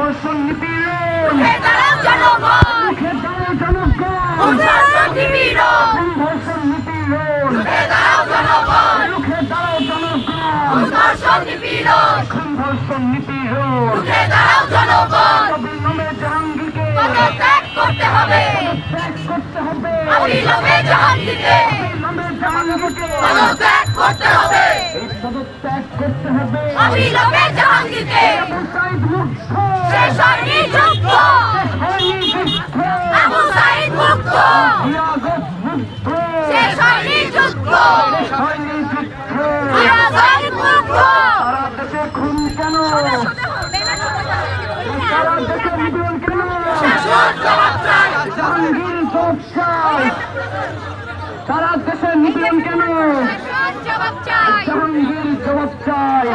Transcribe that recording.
ধর্ষণ নিপীড়ন রুখে দাঁড়াও জনগণ, রুখে দাঁড়াও জনগণ, ধর্ষণ নিপীড়ন ধর্ষণ নিপীড়ন রুখে দাঁড়াও জনগণ, রুখে দাঁড়াও জনগণ, ধর্ষণ নিপীড়ন ধর্ষণ নিপীড়ন রুখে দাঁড়াও জনগণ। অবিলম্বে জাহাঙ্গীরকে পদত্যাগ করতে হবে, ত্যাগ করতে হবে, অবিলম্বে জাহাঙ্গীরকে অবিলম্বে জাহাঙ্গীরকে পদত্যাগ করতে হবে, পদত্যাগ করতে হবে। অবিলম্বে জাহাঙ্গীরকে আবু সাঈদ মুক্ত, শেষ হয়নি যুদ্ধ, হয়নি যুদ্ধ, আবু সাঈদ মুক্ত, জিয়াগত মুক্ত, শেষ হয়নি যুদ্ধ, হয়নি যুদ্ধ। জিয়া সাঈদ মুক্ত। সারা দেশে খুন কেন? সারা দেশে নিপীড়ন কেন? শাসন জবাব চাই, জাহাঙ্গীর জবাব চাই। সারা দেশে নিপীড়ন কেন? শাসন জবাব চাই, জাহাঙ্গীর জবাব চাই।